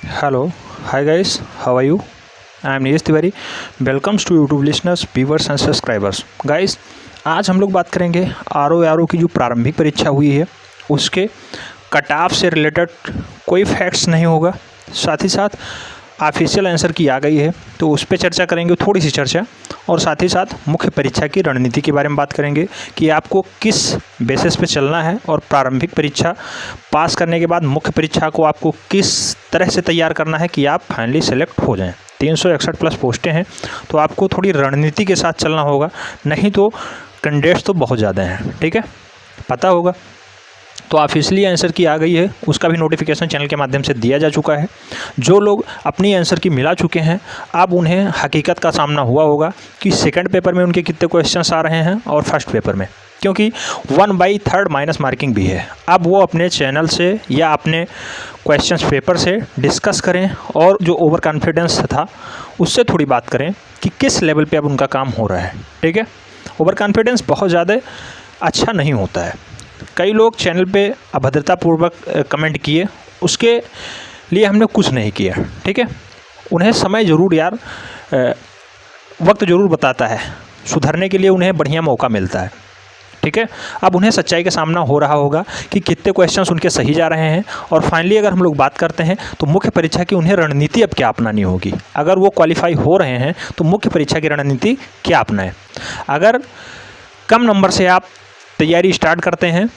Hello, hi guys, how are you? I am Neeraj Tiwari. Welcomes to YouTube listeners, viewers and subscribers. Guys, आज हम लोग बात करेंगे are की जो प्रारंभिक परीक्षा हुई है उसके कट ऑफ से रिलेटेड कोई फैक्ट्स नहीं होगा. साथ ही साथ ऑफिशियल आंसर की आ गई है तो उस पर चर्चा करेंगे, थोड़ी सी चर्चा, और साथ ही साथ मुख्य परीक्षा की रणनीति के बारे में बात करेंगे कि आपको किस बेसिस पे चलना है और प्रारंभिक परीक्षा पास करने के बाद मुख्य परीक्षा को आपको किस तरह से तैयार करना है कि आप फाइनली सेलेक्ट हो जाएं. 361 प्लस पोस्टें हैं तो आपको थोड़ी रणनीति के साथ चलना होगा, नहीं तो कैंडिडेट्स तो बहुत ज़्यादा हैं. ठीक है, पता होगा. तो ऑफिशियली आंसर की आ गई है, उसका भी नोटिफिकेशन चैनल के माध्यम से दिया जा चुका है. जो लोग अपनी आंसर की मिला चुके हैं अब उन्हें हकीकत का सामना हुआ होगा कि सेकंड पेपर में उनके कितने क्वेश्चंस आ रहे हैं और फर्स्ट पेपर में, क्योंकि 1/3 माइनस मार्किंग भी है. अब वो अपने चैनल से या अपने क्वेश्चंस पेपर से डिस्कस करें और जो ओवर कॉन्फिडेंस था उससे थोड़ी बात करें कि किस लेवल पे अब उनका काम हो रहा है. ठीक है, ओवर कॉन्फिडेंस बहुत ज़्यादा अच्छा नहीं होता है. कई लोग चैनल पे अभद्रतापूर्वक कमेंट किए, उसके लिए हमने कुछ नहीं किया. ठीक है, उन्हें समय ज़रूर वक्त ज़रूर बताता है, सुधरने के लिए उन्हें बढ़िया मौका मिलता है. ठीक है, अब उन्हें सच्चाई का सामना हो रहा होगा कि कितने क्वेश्चंस उनके सही जा रहे हैं. और फाइनली अगर हम लोग बात करते हैं तो मुख्य परीक्षा की उन्हें रणनीति अब क्या अपनानी होगी. अगर वो क्वालिफाई हो रहे हैं तो मुख्य परीक्षा की रणनीति क्या अपनाएं. अगर कम नंबर से आप तैयारी स्टार्ट करते हैं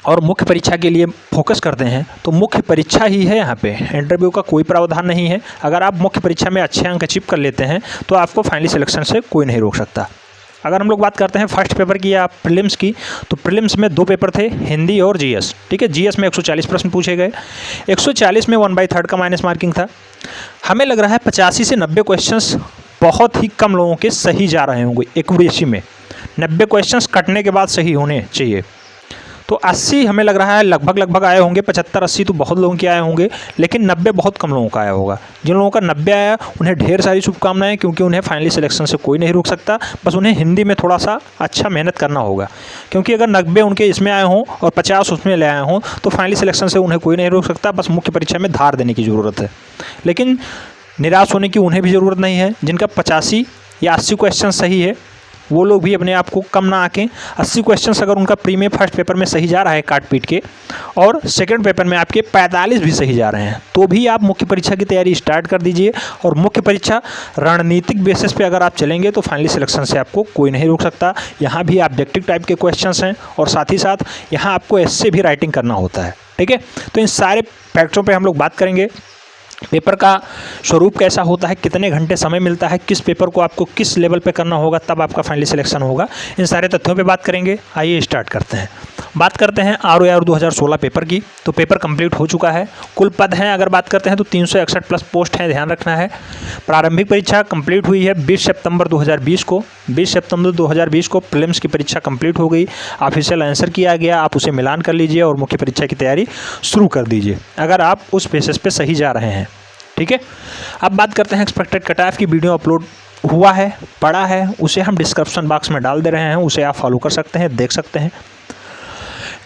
और मुख्य परीक्षा के लिए फोकस करते हैं तो मुख्य परीक्षा ही है. यहाँ पे इंटरव्यू का कोई प्रावधान नहीं है. अगर आप मुख्य परीक्षा में अच्छे अंक अचीव कर लेते हैं तो आपको फाइनली सिलेक्शन से कोई नहीं रोक सकता. अगर हम लोग बात करते हैं फर्स्ट पेपर की या प्रीलिम्स की, तो प्रीलिम्स में 2 पेपर थे, हिंदी और जीएस. ठीक है, जीएस में 140 प्रश्न पूछे गए. 140 में 1/3 का माइनस मार्किंग था. हमें लग रहा है 85 से 90 क्वेश्चंस बहुत ही कम लोगों के सही जा रहे होंगे. एक्यूरेसी में 90 क्वेश्चंस कटने के बाद सही होने चाहिए. तो 80 हमें लग रहा है लगभग आए होंगे. 75-80 तो बहुत लोगों के आए होंगे, लेकिन 90 बहुत कम लोगों का आया होगा. जिन लोगों का 90 आया उन्हें ढेर सारी शुभकामनाएं, क्योंकि उन्हें फाइनली सिलेक्शन से कोई नहीं रोक सकता. बस उन्हें हिंदी में थोड़ा सा अच्छा मेहनत करना होगा, क्योंकि अगर 90 उनके इसमें आए हों और 50 उसमें ले आए हों तो फाइनली सिलेक्शन से उन्हें कोई नहीं रोक सकता. बस मुख्य परीक्षा में धार देने की ज़रूरत है. लेकिन निराश होने की उन्हें भी ज़रूरत नहीं है. जिनका 85 या 80 क्वेश्चन सही है वो लोग भी अपने आप को कम ना आके 80 क्वेश्चंस अगर उनका प्री में फर्स्ट पेपर में सही जा रहा है काट पीट के, और सेकंड पेपर में आपके 45 भी सही जा रहे हैं, तो भी आप मुख्य परीक्षा की तैयारी स्टार्ट कर दीजिए. और मुख्य परीक्षा रणनीतिक बेसिस पे अगर आप चलेंगे तो फाइनली सिलेक्शन से आपको कोई नहीं रोक सकता. यहाँ भी ऑब्जेक्टिव टाइप के क्वेश्चंस हैं और साथ ही साथ यहाँ आपको ऐसे भी राइटिंग करना होता है. ठीक है, तो इन सारे फैक्टरों पर हम लोग बात करेंगे. पेपर का स्वरूप कैसा होता है, कितने घंटे समय मिलता है, किस पेपर को आपको किस लेवल पे करना होगा तब आपका फाइनली सिलेक्शन होगा, इन सारे तथ्यों पे बात करेंगे. आइए स्टार्ट करते हैं. बात करते हैं आर 2016 पेपर की. तो पेपर कंप्लीट हो चुका है. कुल पद हैं अगर बात करते हैं तो 361 प्लस पोस्ट हैं, ध्यान रखना है. प्रारंभिक परीक्षा कंप्लीट हुई है 20 सितंबर 2020 को. 20 सितंबर 2020 को प्रीलिम्स की परीक्षा कंप्लीट हो गई. ऑफिशियल आंसर किया गया, आप उसे मिलान कर लीजिए और मुख्य परीक्षा की तैयारी शुरू कर दीजिए अगर आप उस बेसिस पे सही जा रहे हैं. ठीक है, अब बात करते हैं एक्सपेक्टेड कट ऑफ की. वीडियो अपलोड हुआ है, पड़ा है, उसे हम डिस्क्रिप्शन बॉक्स में डाल दे रहे हैं, उसे आप फॉलो कर सकते हैं, देख सकते हैं.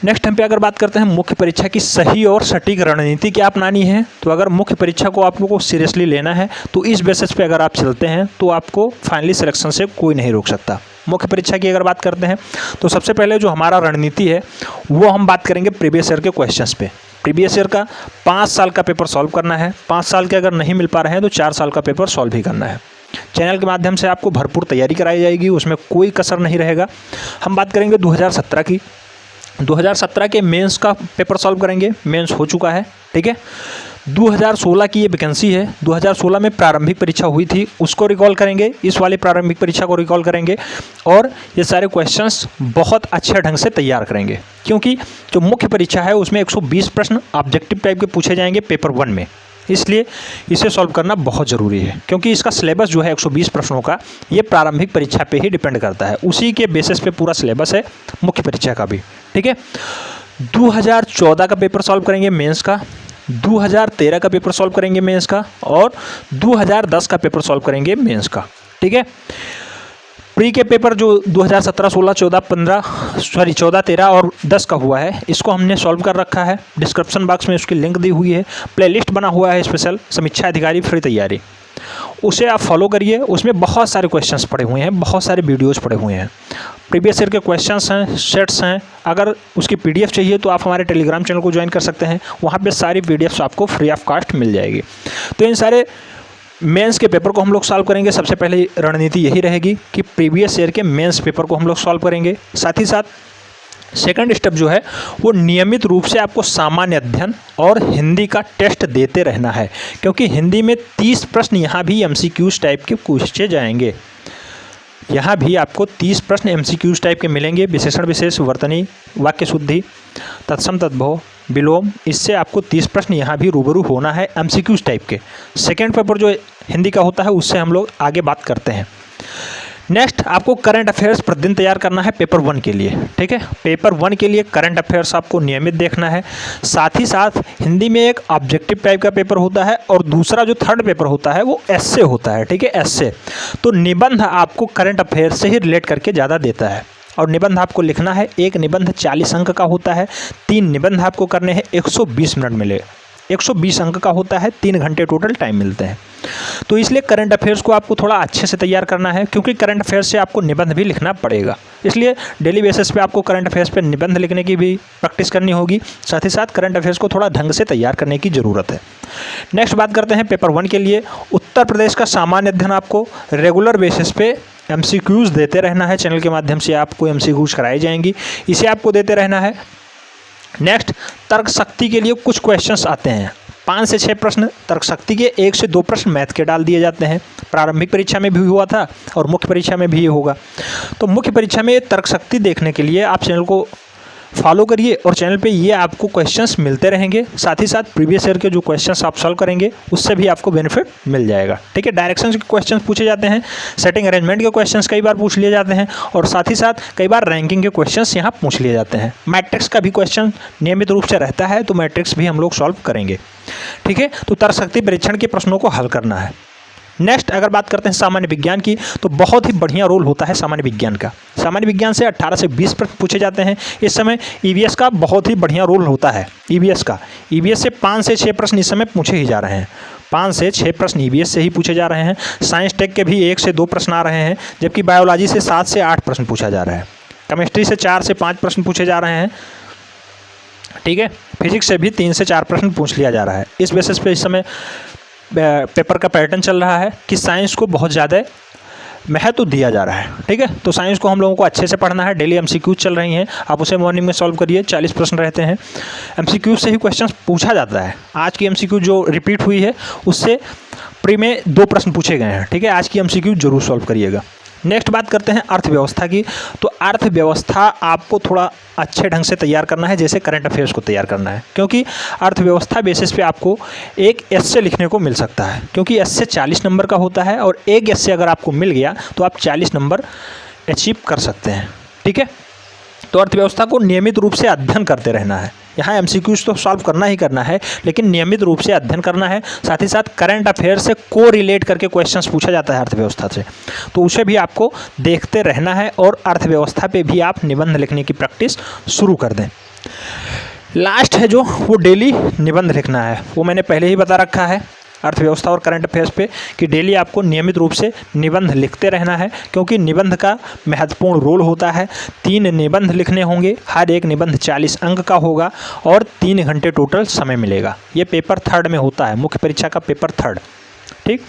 नेक्स्ट हम पे अगर बात करते हैं मुख्य परीक्षा की सही और सटीक रणनीति क्या अपनानी है, तो अगर मुख्य परीक्षा को आप लोगों को सीरियसली लेना है तो इस बेसिस पे अगर आप चलते हैं तो आपको फाइनली सिलेक्शन से कोई नहीं रोक सकता. मुख्य परीक्षा की अगर बात करते हैं तो सबसे पहले जो हमारा रणनीति है वो हम बात करेंगे प्रीवियस ईयर के क्वेश्चंस पे. प्रीवियस ईयर का 5 साल का पेपर सॉल्व करना है. 5 साल के अगर नहीं मिल पा रहे हैं तो 4 साल का पेपर सॉल्व भी करना है. चैनल के माध्यम से आपको भरपूर तैयारी कराई जाएगी, उसमें कोई कसर नहीं रहेगा. हम बात करेंगे 2017 की. 2017 के मेंस का पेपर सॉल्व करेंगे. मेंस हो चुका है. ठीक है, 2016 की ये वैकेंसी है. 2016 में प्रारंभिक परीक्षा हुई थी, उसको रिकॉल करेंगे. इस वाली प्रारंभिक परीक्षा को रिकॉल करेंगे और ये सारे क्वेश्चंस बहुत अच्छे ढंग से तैयार करेंगे, क्योंकि जो मुख्य परीक्षा है उसमें 120 प्रश्न ऑब्जेक्टिव टाइप के पूछे जाएंगे पेपर 1 में. इसलिए इसे सॉल्व करना बहुत ज़रूरी है, क्योंकि इसका सिलेबस जो है 120 प्रश्नों का, ये प्रारंभिक परीक्षा पे ही डिपेंड करता है. उसी के बेसिस पे पूरा सिलेबस है मुख्य परीक्षा का भी. ठीक है, 2014 का पेपर सॉल्व करेंगे मेंस का. 2013 का पेपर सॉल्व करेंगे मेंस का और 2010 का पेपर सॉल्व करेंगे मेंस का. ठीक है, प्री के पेपर जो 2017, 16, 14, 15 सॉरी 14, 13 और 10 का हुआ है, इसको हमने सॉल्व कर रखा है। डिस्क्रिप्शन बॉक्स में उसकी लिंक दी हुई है। प्लेलिस्ट बना हुआ है स्पेशल समीक्षा अधिकारी फ्री तैयारी, उसे आप फॉलो करिए। उसमें बहुत सारे क्वेश्चंस पड़े हुए हैं, बहुत सारे वीडियोस पड़े हुए हैं, प्रीवियस ईयर के क्वेश्चंस हैं, सेट्स हैं। अगर उसकी पीडीएफ चाहिए तो आप हमारे टेलीग्राम चैनल को ज्वाइन कर सकते हैं, वहाँ पे सारी पीडीएफ्स आपको फ्री ऑफ कॉस्ट मिल जाएगी। तो इन सारे मेंस के पेपर को हम लोग सॉल्व करेंगे। सबसे पहले रणनीति यही रहेगी कि प्रीवियस ईयर के मेंस पेपर को हम लोग सॉल्व करेंगे। साथ ही साथ सेकंड स्टेप जो है वो नियमित रूप से आपको सामान्य अध्ययन और हिंदी का टेस्ट देते रहना है, क्योंकि हिंदी में 30 प्रश्न यहाँ भी एमसीक्यूज टाइप के पूछे जाएंगे। यहाँ भी आपको 30 प्रश्न एमसीक्यूज टाइप के मिलेंगे। विशेषण विशेष, वर्तनी, वाक्य शुद्धि, तत्सम तद्भव, विलोम, इससे आपको 30 प्रश्न यहाँ भी रूबरू होना है एमसीक्यूज टाइप के। सेकेंड पेपर जो हिंदी का होता है उससे हम लोग आगे बात करते हैं। नेक्स्ट आपको करंट अफेयर्स प्रतिदिन तैयार करना है पेपर 1 के लिए, ठीक है। पेपर 1 के लिए करंट अफेयर्स आपको नियमित देखना है। साथ ही साथ हिंदी में एक ऑब्जेक्टिव टाइप का पेपर होता है और दूसरा जो थर्ड पेपर होता है वो एस्से होता है, ठीक है, एस्से। तो निबंध आपको करंट अफेयर्स से ही रिलेट करके ज़्यादा देता है और निबंध आपको लिखना है। एक निबंध 40 अंक का होता है, 3 निबंध आपको करने हैं, 120 मिनट मिले। 120 अंक का होता है, 3 घंटे टोटल टाइम मिलते हैं। तो इसलिए करंट अफेयर्स को आपको थोड़ा अच्छे से तैयार करना है, क्योंकि करंट अफेयर्स से आपको निबंध भी लिखना पड़ेगा। इसलिए डेली बेसिस पे आपको करंट अफेयर्स पे निबंध लिखने की भी प्रैक्टिस करनी होगी। साथ ही साथ करंट अफेयर्स को थोड़ा ढंग से तैयार करने की ज़रूरत है। नेक्स्ट बात करते हैं पेपर 1 के लिए। उत्तर प्रदेश का सामान्य अध्ययन आपको रेगुलर बेसिस पे एमसीक्यूज़ देते रहना है। चैनल के माध्यम से आपको एमसीक्यूज़ कराई जाएंगी, इसे आपको देते रहना है। नेक्स्ट तर्क शक्ति के लिए कुछ क्वेश्चंस आते हैं, 5 से 6 प्रश्न तर्क शक्ति के, 1 से 2 प्रश्न मैथ के डाल दिए जाते हैं। प्रारंभिक परीक्षा में भी हुआ था और मुख्य परीक्षा में भी ये होगा। तो मुख्य परीक्षा में तर्क शक्ति देखने के लिए आप चैनल को फॉलो करिए और चैनल पे ये आपको क्वेश्चंस मिलते रहेंगे। साथ ही साथ प्रीवियस ईयर के जो क्वेश्चंस आप सॉल्व करेंगे उससे भी आपको बेनिफिट मिल जाएगा, ठीक है। डायरेक्शंस के क्वेश्चंस पूछे जाते हैं, सेटिंग अरेंजमेंट के क्वेश्चंस कई बार पूछ लिए जाते हैं और साथ ही साथ कई बार रैंकिंग के क्वेश्चंस यहाँ पूछ लिए जाते हैं। मैट्रिक्स का भी क्वेश्चन नियमित रूप से रहता है, तो मैट्रिक्स भी हम लोग सॉल्व करेंगे, ठीक है। तो तर्क शक्ति परीक्षण के प्रश्नों को हल करना है। नेक्स्ट अगर बात करते हैं सामान्य विज्ञान की, तो बहुत ही बढ़िया रोल होता है सामान्य विज्ञान का। सामान्य विज्ञान से 18 से 20 प्रश्न पूछे जाते हैं। इस समय ईवीएस का बहुत ही बढ़िया रोल होता है। ईवीएस से 5 से 6 प्रश्न इस समय पूछे ही जा रहे हैं। 5 से 6 प्रश्न ईवीएस से ही पूछे जा रहे हैं। साइंस टेक के भी 1 से 2 प्रश्न आ रहे हैं, जबकि बायोलॉजी से 7 से 8 प्रश्न पूछा जा रहा है। केमिस्ट्री से 4 से 5 प्रश्न पूछे जा रहे हैं, ठीक है। फिजिक्स से भी 3 से 4 प्रश्न पूछ लिया जा रहा है। इस बेसिस पे इस समय पेपर का पैटर्न चल रहा है कि साइंस को बहुत ज़्यादा महत्व दिया जा रहा है, ठीक है। तो साइंस को हम लोगों को अच्छे से पढ़ना है। डेली एमसीक्यूज चल रही हैं, आप उसे मॉर्निंग में सॉल्व करिए। 40 प्रश्न रहते हैं। एमसीक्यूज से ही क्वेश्चन पूछा जाता है। आज की एमसीक्यू जो रिपीट हुई है उससे प्री में 2 प्रश्न पूछे गए हैं, ठीक है। आज की एमसीक्यू जरूर सॉल्व करिएगा। नेक्स्ट बात करते हैं अर्थव्यवस्था की। तो अर्थव्यवस्था आपको थोड़ा अच्छे ढंग से तैयार करना है, जैसे करंट अफेयर्स को तैयार करना है, क्योंकि अर्थव्यवस्था बेसिस पे आपको एक एस्से लिखने को मिल सकता है, क्योंकि एस्से 40 नंबर का होता है और एक एस्से अगर आपको मिल गया तो आप 40 नंबर अचीव कर सकते हैं, ठीक है। तो अर्थव्यवस्था को नियमित रूप से अध्ययन करते रहना है। यहाँ एमसीक्यूज तो सॉल्व करना ही करना है, लेकिन नियमित रूप से अध्ययन करना है। साथ ही साथ करंट अफेयर से को रिलेट करके क्वेश्चंस पूछा जाता है अर्थव्यवस्था से, तो उसे भी आपको देखते रहना है और अर्थव्यवस्था पे भी आप निबंध लिखने की प्रैक्टिस शुरू कर दें। लास्ट है जो वो डेली निबंध लिखना है, वो मैंने पहले ही बता रखा है अर्थव्यवस्था और करंट अफेयर्स पे कि डेली आपको नियमित रूप से निबंध लिखते रहना है, क्योंकि निबंध का महत्वपूर्ण रोल होता है। 3 निबंध लिखने होंगे, हर एक निबंध 40 अंक का होगा और 3 घंटे टोटल समय मिलेगा। ये पेपर 3rd में होता है, मुख्य परीक्षा का पेपर 3rd, ठीक।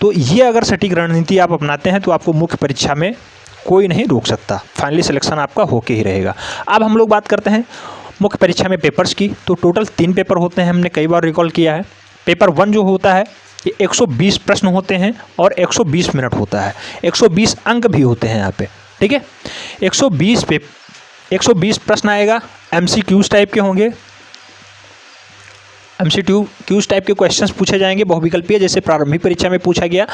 तो ये अगर सटीक रणनीति आप अपनाते हैं तो आपको मुख्य परीक्षा में कोई नहीं रोक सकता, फाइनली सिलेक्शन आपका होके ही रहेगा। अब हम लोग बात करते हैं मुख्य परीक्षा में पेपर्स की। तो टोटल 3 पेपर होते हैं, हमने कई बार रिकॉल किया है। पेपर 1 जो होता है ये 120 प्रश्न होते हैं और 120 मिनट होता है। 120 अंक भी होते हैं यहाँ पे, ठीक है। 120 प्रश्न आएगा, एमसीक्यूज टाइप के होंगे। एमसीक्यूज टाइप के क्वेश्चंस पूछे जाएंगे, बहुविकल्पीय, जैसे प्रारंभिक परीक्षा में पूछा गया।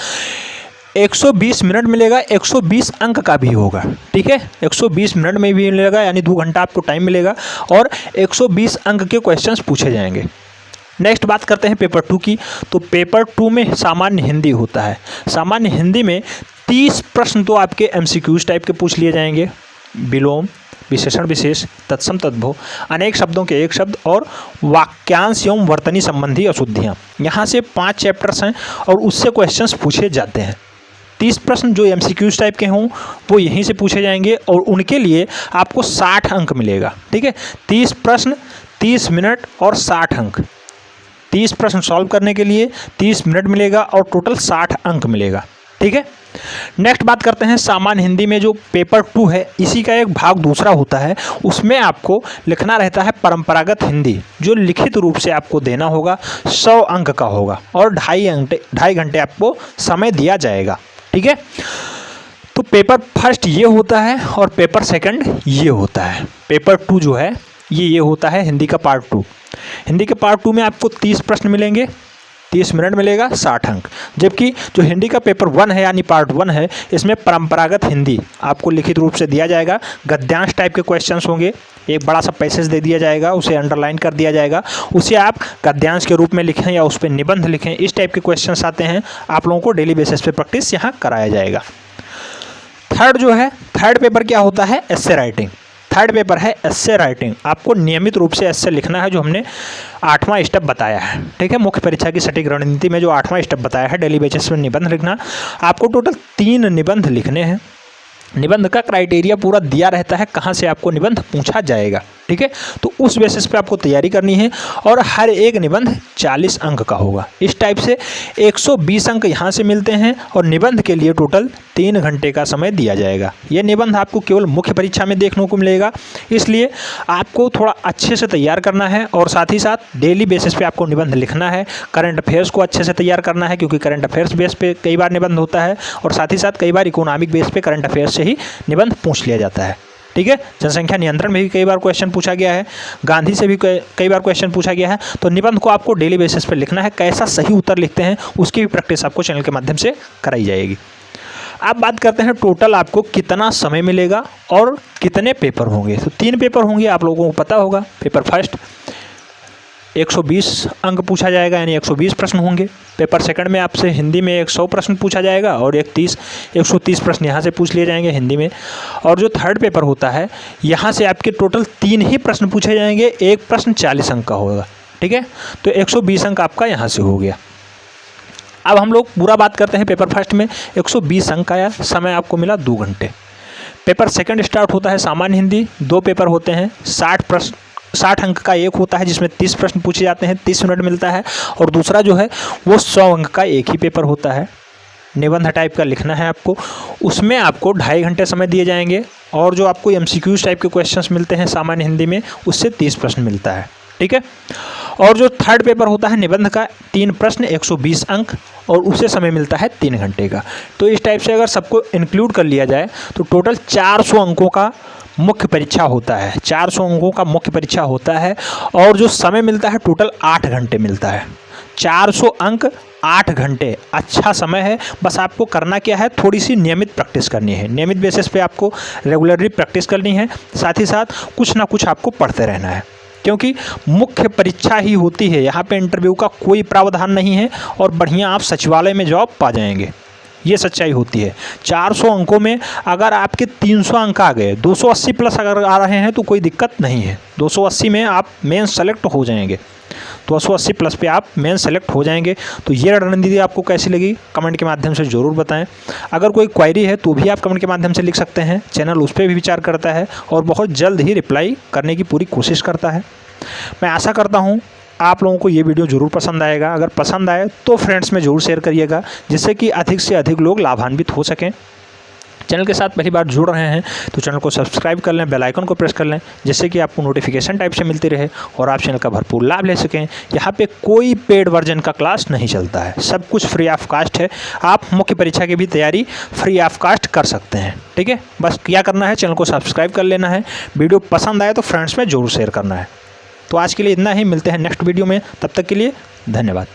120 मिनट मिलेगा, 120 अंक का भी होगा, ठीक है। 120 मिनट में भी मिलेगा, यानी 2 घंटा आपको टाइम मिलेगा और 120 अंक के क्वेश्चंस पूछे जाएंगे। नेक्स्ट बात करते हैं पेपर 2 की। तो पेपर 2 में सामान्य हिंदी होता है। सामान्य हिंदी में 30 प्रश्न तो आपके MCQs टाइप के पूछ लिए जाएंगे, विलोम, विशेषण विशेष, तत्सम तद्भव, अनेक शब्दों के एक शब्द और वाक्यांश एवं वर्तनी संबंधी अशुद्धियाँ। यहाँ से 5 चैप्टर्स हैं और उससे क्वेश्चंस पूछे जाते हैं। 30 प्रश्न जो MCQs टाइप के हों वो यहीं से पूछे जाएंगे और उनके लिए आपको 60 अंक मिलेगा। ठीक है, 30 प्रश्न 30 मिनट और 60 अंक। 30 प्रश्न सॉल्व करने के लिए 30 मिनट मिलेगा और टोटल 60 अंक मिलेगा। ठीक है, नेक्स्ट बात करते हैं सामान्य हिंदी में जो पेपर 2 है, इसी का एक भाग दूसरा होता है। उसमें आपको लिखना रहता है परंपरागत हिंदी, जो लिखित रूप से आपको देना होगा, 100 अंक का होगा और 2.5 घंटे आपको समय दिया जाएगा। ठीक है, तो पेपर फर्स्ट ये होता है और पेपर सेकंड ये होता है। पेपर 2 जो है ये होता है हिंदी का पार्ट 2। हिंदी के पार्ट 2 में आपको 30 प्रश्न मिलेंगे, 30 मिनट मिलेगा, 60 अंक। जबकि जो हिंदी का पेपर 1 है यानी पार्ट 1 है, इसमें परंपरागत हिंदी आपको लिखित रूप से दिया जाएगा। गद्यांश टाइप के क्वेश्चंस होंगे, एक बड़ा सा पैसेज दे दिया जाएगा, उसे अंडरलाइन कर दिया जाएगा, उसे आप गद्यांश के रूप में लिखें या उस पर निबंध लिखें। इस टाइप के क्वेश्चंस आते हैं, आप लोगों को डेली बेसिस पे प्रैक्टिस यहाँ कराया जाएगा। थर्ड पेपर क्या होता है? एस्से राइटिंग। थर्ड पेपर है एस्से राइटिंग। आपको नियमित रूप से एस्से लिखना है, जो हमने 8वां स्टेप बताया है। ठीक है, मुख्य परीक्षा की सटीक रणनीति में जो 8वां स्टेप बताया है, डेली बेसिस में निबंध लिखना। आपको टोटल 3 निबंध लिखने हैं। निबंध का क्राइटेरिया पूरा दिया रहता है, कहाँ से आपको निबंध पूछा जाएगा। ठीक है, तो उस बेसिस पे आपको तैयारी करनी है और हर एक निबंध 40 अंक का होगा। इस टाइप से 120 अंक यहाँ से मिलते हैं और निबंध के लिए टोटल 3 घंटे का समय दिया जाएगा। यह निबंध आपको केवल मुख्य परीक्षा में देखने को मिलेगा, इसलिए आपको थोड़ा अच्छे से तैयार करना है और साथ ही साथ डेली बेसिस पे आपको निबंध लिखना है। करंट अफेयर्स को अच्छे से तैयार करना है, क्योंकि करंट अफेयर्स बेस पे कई बार निबंध होता है और साथ ही साथ कई बार इकोनॉमिक बेस पे करंट अफेयर्स से ही निबंध पूछ लिया जाता है। ठीक है, जनसंख्या नियंत्रण में भी कई बार क्वेश्चन पूछा गया है, गांधी से भी कई बार क्वेश्चन पूछा गया है। तो निबंध को आपको डेली बेसिस पे लिखना है। कैसा सही उत्तर लिखते हैं उसकी भी प्रैक्टिस आपको चैनल के माध्यम से कराई जाएगी। अब बात करते हैं टोटल आपको कितना समय मिलेगा और कितने पेपर होंगे। तो 3 पेपर होंगे, आप लोगों को पता होगा। पेपर फर्स्ट 120 अंक पूछा जाएगा, यानी 120 प्रश्न होंगे। पेपर सेकंड में आपसे हिंदी में 100 प्रश्न पूछा जाएगा और 130 प्रश्न यहाँ से पूछ लिए जाएंगे हिंदी में। और जो थर्ड पेपर होता है, यहाँ से आपके टोटल 3 ही प्रश्न पूछे जाएंगे, एक प्रश्न 40 अंक का होगा। ठीक है, तो 120 अंक आपका यहाँ से हो गया। अब हम लोग पूरा बात करते हैं पेपर फर्स्ट में। 120 अंक का समय आपको मिला 2 घंटे। पेपर सेकंड स्टार्ट होता है सामान्य हिंदी, 2 पेपर होते हैं, 60 अंक का एक होता है जिसमें 30 प्रश्न पूछे जाते हैं, 30 मिनट मिलता है। और दूसरा जो है वो 100 अंक का एक ही पेपर होता है, निबंध टाइप का लिखना है आपको। उसमें आपको 2.5 घंटे समय दिए जाएंगे और जो आपको MCQs टाइप के क्वेश्चंस मिलते हैं सामान्य हिंदी में, उससे 30 प्रश्न मिलता है। ठीक है, और जो थर्ड पेपर होता है निबंध का, 3 प्रश्न 120 अंक और उसे समय मिलता है 3 घंटे का। तो इस टाइप से अगर सबको इंक्लूड कर लिया जाए तो टोटल 400 अंकों का मुख्य परीक्षा होता है। 400 अंकों का मुख्य परीक्षा होता है और जो समय मिलता है टोटल 8 घंटे मिलता है। 400 अंक 8 घंटे, अच्छा समय है। बस आपको करना क्या है, थोड़ी सी नियमित प्रैक्टिस करनी है। नियमित बेसिस पे आपको रेगुलरली प्रैक्टिस करनी है, साथ ही साथ कुछ ना कुछ आपको पढ़ते रहना है, क्योंकि मुख्य परीक्षा ही होती है। यहाँ पे इंटरव्यू का कोई प्रावधान नहीं है और बढ़िया आप सचिवालय में जॉब पा जाएंगे, ये सच्चाई होती है। 400 अंकों में अगर आपके 300 अंक आ गए, 280 प्लस अगर आ रहे हैं तो कोई दिक्कत नहीं है। 280 में आप मेन सेलेक्ट हो जाएंगे, 280 प्लस पे आप मेन सेलेक्ट हो जाएंगे। तो ये रणनीति आपको कैसी लगी कमेंट के माध्यम से ज़रूर बताएं। अगर कोई क्वेरी है तो भी आप कमेंट के माध्यम से लिख सकते हैं, चैनल उस पर भी विचार करता है और बहुत जल्द ही रिप्लाई करने की पूरी कोशिश करता है। मैं आशा करता हूँ आप लोगों को ये वीडियो ज़रूर पसंद आएगा। अगर पसंद आए तो फ्रेंड्स में ज़रूर शेयर करिएगा, जिससे कि अधिक से अधिक लोग लाभान्वित हो सकें। चैनल के साथ पहली बार जुड़ रहे हैं तो चैनल को सब्सक्राइब कर लें, बेल आइकन को प्रेस कर लें, जिससे कि आपको नोटिफिकेशन टाइप से मिलती रहे और आप चैनल का भरपूर लाभ ले सकें। यहाँ पे कोई पेड वर्जन का क्लास नहीं चलता है, सब कुछ फ्री ऑफ कास्ट है। आप मुख्य परीक्षा की भी तैयारी फ्री ऑफ कास्ट कर सकते हैं। ठीक है, बस क्या करना है, चैनल को सब्सक्राइब कर लेना है। वीडियो पसंद आए तो फ्रेंड्स में ज़रूर शेयर करना है। तो आज के लिए इतना ही, मिलते हैं नेक्स्ट वीडियो में, तब तक के लिए धन्यवाद।